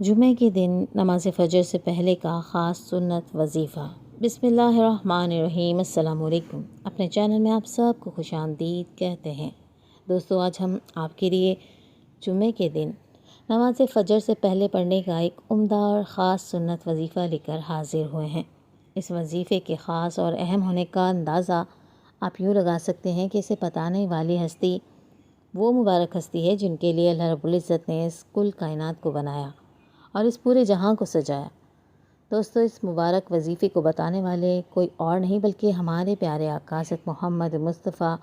جمعے کے دن نماز فجر سے پہلے کا خاص سنت وظیفہ۔ بسم اللہ الرحمن الرحیم۔ السلام علیکم۔ اپنے چینل میں آپ سب کو خوش آمدید کہتے ہیں۔ دوستو، آج ہم آپ کے لیے جمعے کے دن نماز فجر سے پہلے پڑھنے کا ایک عمدہ اور خاص سنت وظیفہ لے کر حاضر ہوئے ہیں۔ اس وظیفے کے خاص اور اہم ہونے کا اندازہ آپ یوں لگا سکتے ہیں کہ اسے بتانے والی ہستی وہ مبارک ہستی ہے جن کے لیے اللہ رب العزت نے اس کل کائنات کو بنایا اور اس پورے جہاں کو سجایا۔ دوستو، اس مبارک وظیفے کو بتانے والے کوئی اور نہیں بلکہ ہمارے پیارے آقا حضرت محمد مصطفیٰ،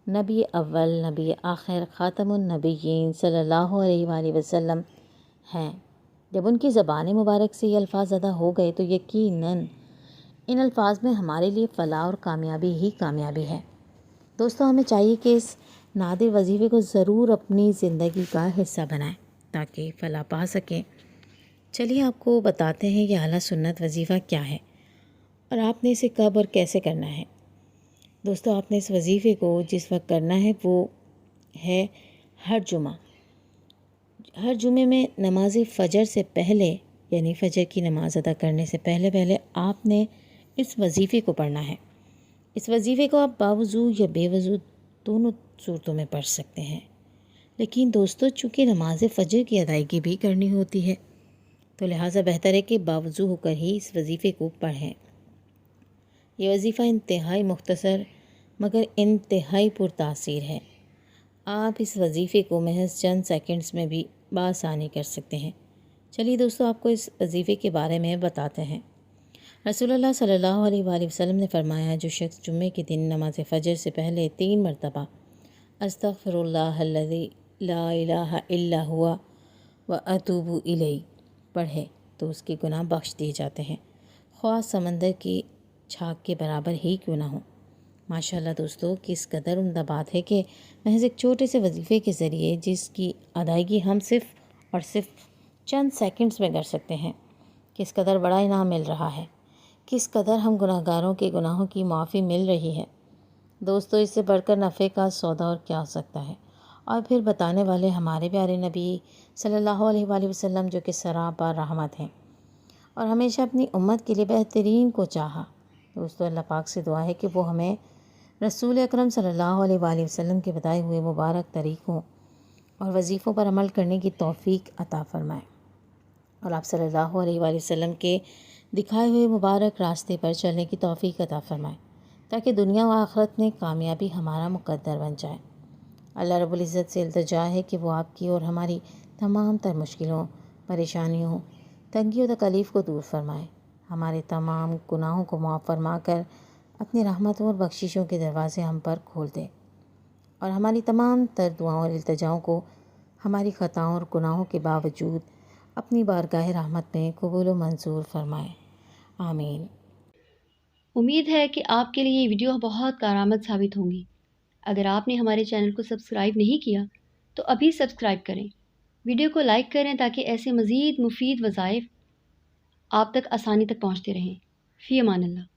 نبی اول نبی آخر خاتم النبیین صلی اللہ علیہ وآلہ وسلم ہیں۔ جب ان کی زبان مبارک سے یہ الفاظ ادا ہو گئے تو یقیناً ان الفاظ میں ہمارے لیے فلاح اور کامیابی ہی کامیابی ہے۔ دوستو، ہمیں چاہیے کہ اس نادر وظیفے کو ضرور اپنی زندگی کا حصہ بنائیں تاکہ فلاح پا سکیں۔ چلیے آپ کو بتاتے ہیں یہ اعلیٰ سنت وظیفہ کیا ہے اور آپ نے اسے کب اور کیسے کرنا ہے۔ دوستو، آپ نے اس وظیفے کو جس وقت کرنا ہے وہ ہے ہر جمعہ۔ ہر جمعے میں نماز فجر سے پہلے، یعنی فجر کی نماز ادا کرنے سے پہلے آپ نے اس وظیفے کو پڑھنا ہے۔ اس وظیفے کو آپ باوضو یا بے وضو دونوں صورتوں میں پڑھ سکتے ہیں، لیکن دوستو چونکہ نماز فجر کی ادائیگی بھی کرنی ہوتی ہے تو لہٰذا بہتر ہے کہ باوضو ہو کر ہی اس وظیفے کو پڑھیں۔ یہ وظیفہ انتہائی مختصر مگر انتہائی پرتاثیر ہے۔ آپ اس وظیفے کو محض چند سیکنڈز میں بھی بآسانی کر سکتے ہیں۔ چلیے دوستو، آپ کو اس وظیفے کے بارے میں بتاتے ہیں۔ رسول اللہ صلی اللہ علیہ وآلہ وسلم نے فرمایا، جو شخص جمعے کے دن نماز فجر سے پہلے 3 مرتبہ استغفر اللہ الذی لا الہ الا ہوا واتوب الیہ پڑھے تو اس کے گناہ بخش دیے جاتے ہیں، خواہ سمندر کی چھاگ کے برابر ہی کیوں نہ ہو۔ ماشاءاللہ دوستو، کس قدر عمدہ بات ہے کہ محض ایک چھوٹے سے وظیفے کے ذریعے جس کی ادائیگی ہم صرف چند سیکنڈز میں کر سکتے ہیں، کس قدر بڑا انعام مل رہا ہے، کس قدر ہم گناہ گاروں کے گناہوں کی معافی مل رہی ہے۔ دوستو، اس سے بڑھ کر نفع کا سودا اور کیا ہو سکتا ہے۔ اور پھر بتانے والے ہمارے پیارے نبی صلی اللہ علیہ وآلہ وسلم جو کہ سراپا رحمت ہیں اور ہمیشہ اپنی امت کے لیے بہترین کو چاہا۔ دوستو، اللہ پاک سے دعا ہے کہ وہ ہمیں رسول اکرم صلی اللہ علیہ وآلہ وسلم کے بتائے ہوئے مبارک طریقوں اور وظیفوں پر عمل کرنے کی توفیق عطا فرمائے اور آپ صلی اللہ علیہ وآلہ وسلم کے دکھائے ہوئے مبارک راستے پر چلنے کی توفیق عطا فرمائے تاکہ دنیا و آخرت میں کامیابی ہمارا مقدر بن جائے۔ اللہ رب العزت سے التجا ہے کہ وہ آپ کی اور ہماری تمام تر مشکلوں، پریشانیوں، تنگی و تکلیف کو دور فرمائے، ہمارے تمام گناہوں کو معاف فرما کر اپنی رحمتوں اور بخششوں کے دروازے ہم پر کھول دے اور ہماری تمام تر دعاؤں اور التجاؤں کو ہماری خطاؤں اور گناہوں کے باوجود اپنی بارگاہ رحمت میں قبول و منظور فرمائے۔ آمین۔ امید ہے کہ آپ کے لیے یہ ویڈیو بہت کارآمد ثابت ہوں گی۔ اگر آپ نے ہمارے چینل کو سبسکرائب نہیں کیا تو ابھی سبسکرائب کریں، ویڈیو کو لائک کریں تاکہ ایسے مزید مفید وظائف آپ تک آسانی تک پہنچتے رہیں۔ فی امان اللہ۔